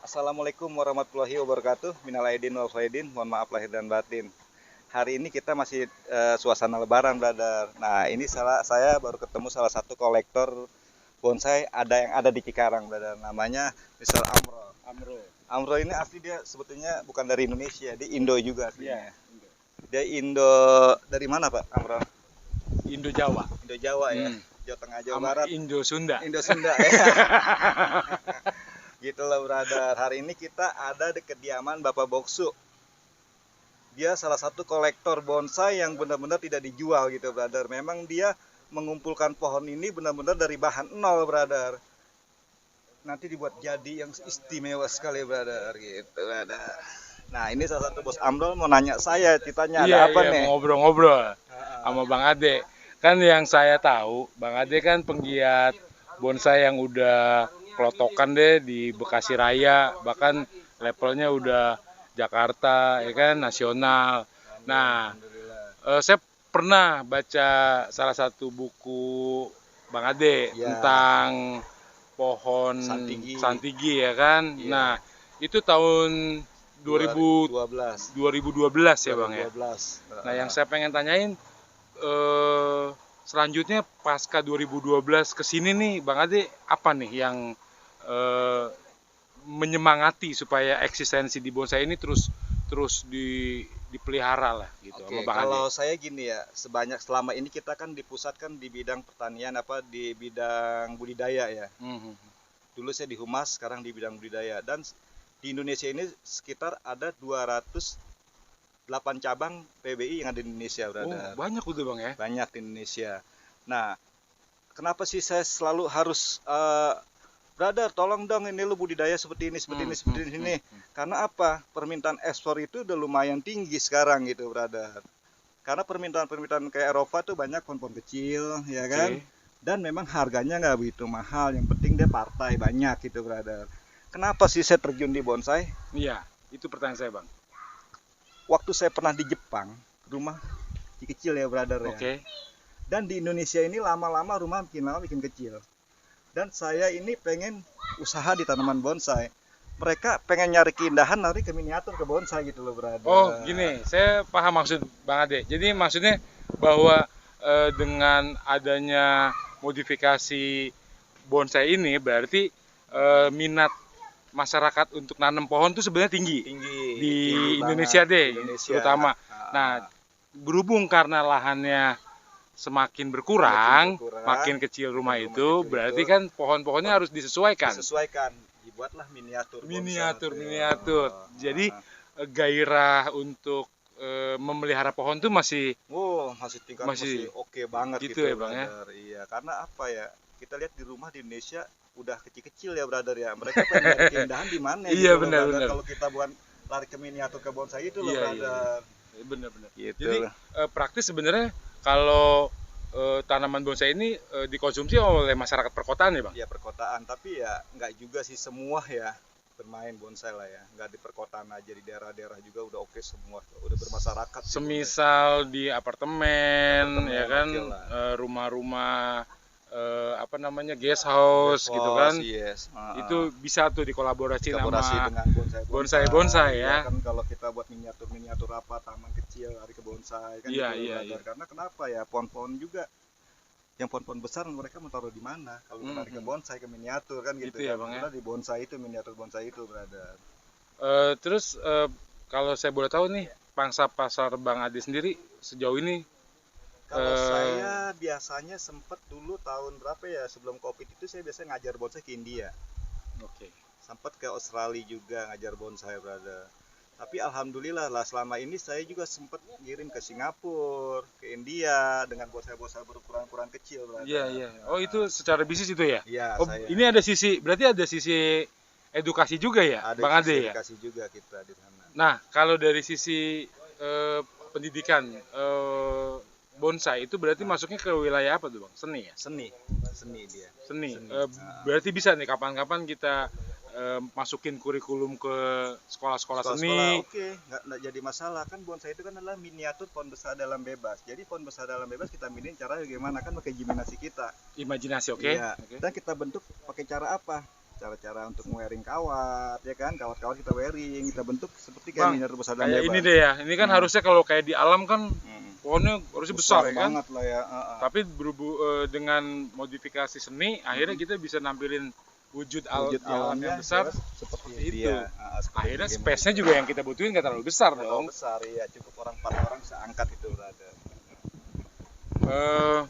Assalamualaikum warahmatullahi wabarakatuh. Minal aidin wal faidin. Mohon maaf lahir dan batin. Hari ini kita masih suasana lebaran, brother. Nah, ini saya baru ketemu salah satu kolektor bonsai yang ada di Cikarang, brother. Namanya Mr. Amro. Amro ini asli dia sebetulnya bukan dari Indonesia, dia Indo juga aslinya. Dia Indo dari mana, Pak Amro? Indo Jawa. Indo Jawa ya. Jawa Tengah, Jawa Barat. Indo Sunda. Indo Sunda ya. Gitu lah, brother. Hari ini kita ada di kediaman Bapak Boksu. Dia salah satu kolektor bonsai yang benar-benar tidak dijual gitu, brother. Memang dia mengumpulkan pohon ini benar-benar dari bahan nol, brother. Nanti dibuat jadi yang istimewa sekali, brother, gitu, brother. Nah, ini salah satu bos Amrol mau nanya saya, ceritanya ada apa nih? Ngobrol-ngobrol sama Bang Ade. Kan yang saya tahu, Bang Ade kan penggiat bonsai yang udah kelotokan deh di Bekasi Raya, bahkan levelnya udah Jakarta, ya kan, nasional. Nah, saya pernah baca salah satu buku Bang Ade tentang pohon Santigi ya kan. Nah, itu tahun 2012 ya Bang ya. Nah, yang saya pengen tanyain selanjutnya pasca 2012 ke sini nih Bang Ade, apa nih yang menyemangati supaya eksistensi di bonsai ini terus dipelihara lah gitu. Oke, kalau saya gini ya, selama ini kita kan dipusatkan di bidang pertanian di bidang budidaya ya. Dulu saya di Humas, sekarang di bidang budidaya, dan di Indonesia ini sekitar ada 208 cabang PBI yang ada di Indonesia, brother. Oh, banyak udah Bang ya? Banyak di Indonesia. Nah, kenapa sih saya selalu harus brother, tolong dong ini lu budidaya seperti ini. Karena apa? Permintaan ekspor itu udah lumayan tinggi sekarang gitu, brother. Karena permintaan kayak Eropa tuh banyak pohon-pohon kecil, ya kan? Dan memang harganya nggak begitu mahal. Yang penting dia partai banyak gitu, brother. Kenapa sih saya terjun di bonsai? Iya, itu pertanyaan saya, Bang. Waktu saya pernah di Jepang, rumah kecil ya, brother ya. Dan di Indonesia ini lama-lama rumah makin kecil. Dan saya ini pengen usaha di tanaman bonsai. Mereka pengen nyari keindahan, lari ke miniatur, ke bonsai gitu loh, brother. Oh, gini, saya paham maksud Bang Ade. Jadi maksudnya bahwa dengan adanya modifikasi bonsai ini berarti minat masyarakat untuk nanam pohon itu sebenarnya tinggi di Indonesia terutama. Nah, berhubung karena lahannya semakin berkurang, makin kecil rumah itu, berarti kan pohon-pohonnya harus disesuaikan. Dibuatlah miniatur. Jadi gairah untuk memelihara pohon tuh masih oke banget gitu ya, Bang ya. Iya, karena apa ya? Kita lihat di rumah di Indonesia udah kecil-kecil ya, brother ya. Mereka pengen nyari keindahan di mana Iya, gitu, benar. Kalau kita bukan lari ke miniatur, ke bonsai itu loh, brother. Benar. Gitu. Jadi praktis sebenarnya kalau tanaman bonsai ini dikonsumsi oleh masyarakat perkotaan ya, Bang? Iya, perkotaan, tapi ya nggak juga sih semua ya bermain bonsai lah ya. Nggak di perkotaan aja, di daerah-daerah juga udah oke semua, udah bermasyarakat. Semisal di apartemen ya kan, rumah-rumah guest house gitu kan. Itu bisa tuh dikolaborasi sama dengan bonsai ya. Kan kalau kita buat miniatur apa, taman kecil lari ke bonsai kan. Iya. Karena kenapa ya, pohon-pohon juga yang pohon-pohon besar mereka mau taruh di mana? Kalau lari ke bonsai, ke miniatur kan gitu ya, kan. Bang, Karena di bonsai itu, miniatur bonsai itu, brother. Terus kalau saya boleh tahu nih, pangsa pasar Bang Ade sendiri sejauh ini. Kalau saya biasanya sempat dulu tahun berapa ya, sebelum Covid itu saya biasanya ngajar bonsai ke India. Sempat ke Australia juga ngajar bonsai, brother. Tapi alhamdulillah lah, selama ini saya juga sempat ngirim ke Singapura, ke India dengan bonsai-bonsai berukuran kecil, brother. Iya. Oh, itu secara bisnis itu ya? Iya, ini berarti ada sisi edukasi juga ya, Bang Ade ya? Edukasi juga kita di sana. Nah, kalau dari sisi pendidikan bonsai itu berarti masuknya ke wilayah apa tuh, Bang? Seni ya? Seni dia. Seni. Berarti bisa nih kapan-kapan kita masukin kurikulum ke sekolah-sekolah seni. Oke, nggak jadi masalah. Kan bonsai itu kan adalah miniatur pohon besar dalam bebas. Jadi pohon besar dalam bebas kita miniin cara bagaimana, kan pakai imajinasi kita. Imajinasi, oke. Iya. Dan kita bentuk pakai cara apa? cara-cara untuk wearing kawat, ya kan? Kawat-kawat kita wearing, kita bentuk seperti kayak Bang, miniatur besar dan kayak lebar. ini deh ya. Ini kan harusnya kalau kayak di alam kan pohonnya harusnya besar ya kan. banget lah ya. Tapi dengan modifikasi seni, akhirnya kita bisa nampilin wujud Wujud di alam yang alamnya besar jelas seperti itu. dia. Seperti Akhirnya game space-nya juga yang kita butuhin nggak terlalu besar terlalu dong. besar, ya cukup orang 4 orang seangkat itu berada. Eh,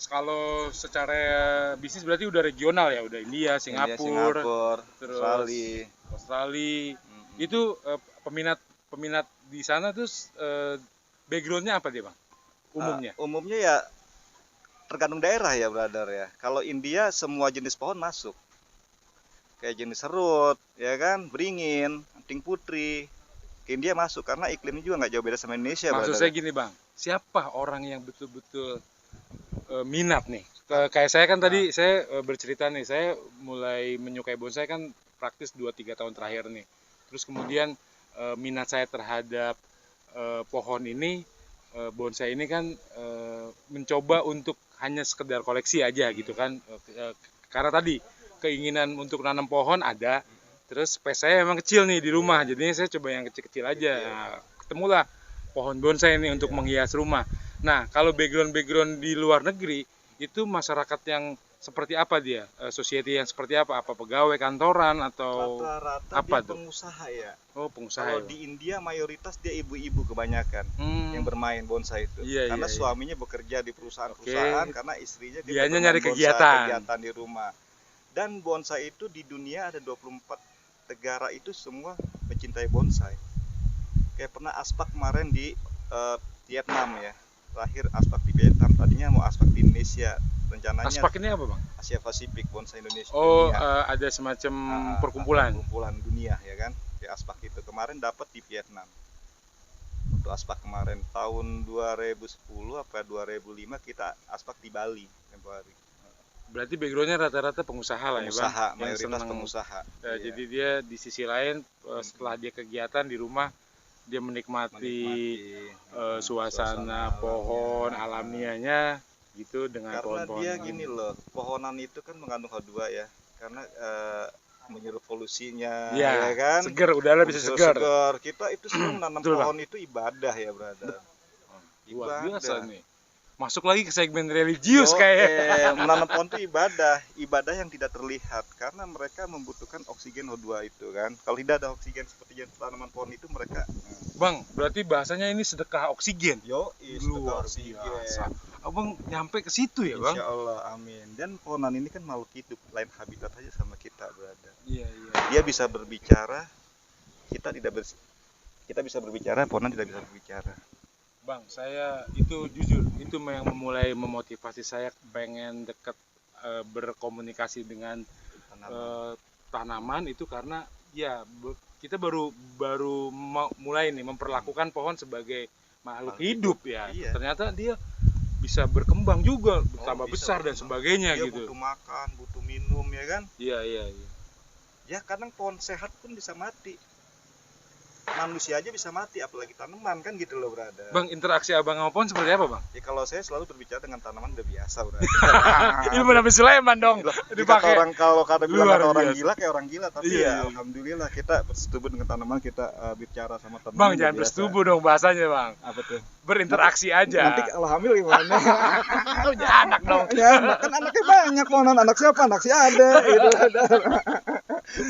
Kalau secara bisnis berarti udah regional ya, udah India, Singapura, terus Australia. Itu peminat di sana terus backgroundnya apa dia bang? Umumnya? Umumnya ya tergantung daerah ya brother ya. Kalau India semua jenis pohon masuk. Kayak jenis serut, ya kan, beringin, anting putri. Ke India masuk karena iklimnya juga nggak jauh beda sama Indonesia. Maksud brother. saya gini bang, siapa orang yang betul-betul minat nih? Kayak saya kan tadi saya bercerita nih, saya mulai menyukai bonsai kan praktis 2-3 tahun terakhir nih. Terus kemudian minat saya terhadap pohon ini, bonsai ini kan mencoba untuk hanya sekedar koleksi aja gitu kan. Karena tadi keinginan untuk nanam pohon ada, terus space saya emang kecil nih di rumah, jadinya saya coba yang kecil-kecil aja. Nah, ketemulah pohon bonsai ini untuk menghias rumah. Nah, kalau background di luar negeri, itu masyarakat yang seperti apa dia? Society yang seperti apa? Apa pegawai kantoran atau Rata-rata apa dia tuh? pengusaha ya. Oh, pengusaha. Kalau Ya, di India mayoritas dia ibu-ibu kebanyakan yang bermain bonsai itu. Iya, karena iya. suaminya bekerja di perusahaan-perusahaan, Oke. karena istrinya dia Dianya bermain nyari bonsai, kegiatan. kegiatan di rumah. Dan bonsai itu di dunia ada 24 negara itu semua mencintai bonsai. Kayak pernah aspak kemarin di Vietnam ya. Terakhir aspak di Vietnam, tadinya mau aspak di Indonesia. Rencananya Aspak ini apa bang? Asia Pasifik, bonsai Indonesia. Oh, dunia. ada semacam perkumpulan. Perkumpulan dunia ya kan. Kayak aspak itu kemarin dapat di Vietnam. Untuk aspak kemarin tahun 2010 apa 2005 kita aspak di Bali tempo hari. Berarti backgroundnya rata-rata pengusaha lah ya bang? Pengusaha, Yang mayoritas seneng. pengusaha. Iya. Jadi dia di sisi lain setelah dia kegiatan di rumah, dia menikmati suasana pohon alamiahnya gitu dengan Karena pohon-pohon. dia gini loh, pohonan itu kan mengandung H2 ya. Karena menyurup polusinya ya kan. Seger, udahlah bisa seger. Kita itu semua menanam Betul, pohon itu ibadah ya, brother. Luar biasa nih. Masuk lagi ke segmen religius kayak. Menanam pohon itu ibadah yang tidak terlihat karena mereka membutuhkan oksigen O2 itu kan. Kalau tidak ada oksigen seperti tanaman pohon itu mereka. Bang, berarti bahasanya ini sedekah oksigen. Sedekah oksigen. Biasa. Abang nyampe ke situ ya, Bang? Insya Allah, amin. Dan pohonan ini kan makhluk hidup, lain habitat aja sama kita, brother. Iya. Dia bisa berbicara, kita bisa berbicara, pohonan tidak bisa berbicara. Bang, saya itu jujur, itu yang mulai memotivasi saya pengen dekat berkomunikasi dengan tanaman itu karena ya kita baru mulai nih memperlakukan pohon sebagai makhluk hidup ya. Iya. Ternyata dia bisa berkembang juga, bertambah besar dan sebagainya dia gitu. Butuh makan, butuh minum ya kan? Iya. Ya kadang pohon sehat pun bisa mati. Manusia aja bisa mati, apalagi tanaman kan gitu loh, brother. Bang, interaksi abang sama pohon seperti apa, Bang? Ya kalau saya selalu berbicara dengan tanaman udah biasa, brother. Ilmu Nabi Sulaiman dong. Dipakai kalau kata bilang kata orang biasa. gila kayak orang gila, tapi Iya. alhamdulillah kita bersetubuh dengan tanaman, kita bicara sama tanaman. Bang, jangan bersetubuh dong bahasanya, Bang. Apa tuh? Berinteraksi aja. Nanti kalau hamil gimana? Punya anak dong. Ya, kan anaknya banyak, pohonan anak siapa? Anak si Ade gitu.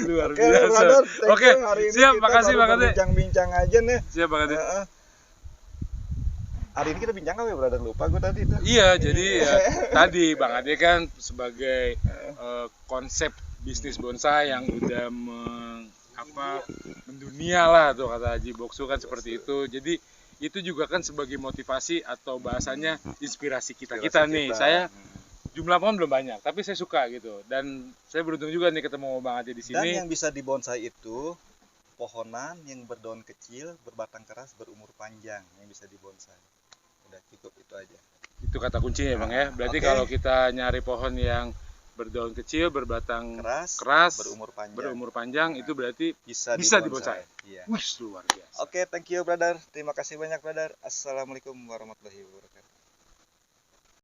Luar Oke, biasa. brother, thank Oke, you. Hari ini siap, kita makasih baru Bang Ade. Bincang-bincang aja nih. Siap, Bang Ade. Hari ini kita bincang apa ya, brother? Lupa gue tadi itu. Iya, jadi ya, tadi Bang Ade kan sebagai konsep bisnis bonsai yang udah mendunia lah tuh kata Haji Boksu kan seperti itu. Jadi itu juga kan sebagai motivasi atau bahasanya inspirasi kita nih. Saya jumlah pohon belum banyak, tapi saya suka gitu. Dan saya beruntung juga nih ketemu Bang Ade di sini. Dan yang bisa dibonsai itu pohonan yang berdaun kecil, berbatang keras, berumur panjang yang bisa dibonsai. Udah cukup itu aja. Itu kata kuncinya ya Bang ya. Berarti kalau kita nyari pohon yang berdaun kecil, berbatang keras, berumur panjang itu berarti bisa dibonsai. Iya. Wih, luar biasa. Oke, thank you, brother. Terima kasih banyak, brother. Assalamualaikum warahmatullahi wabarakatuh.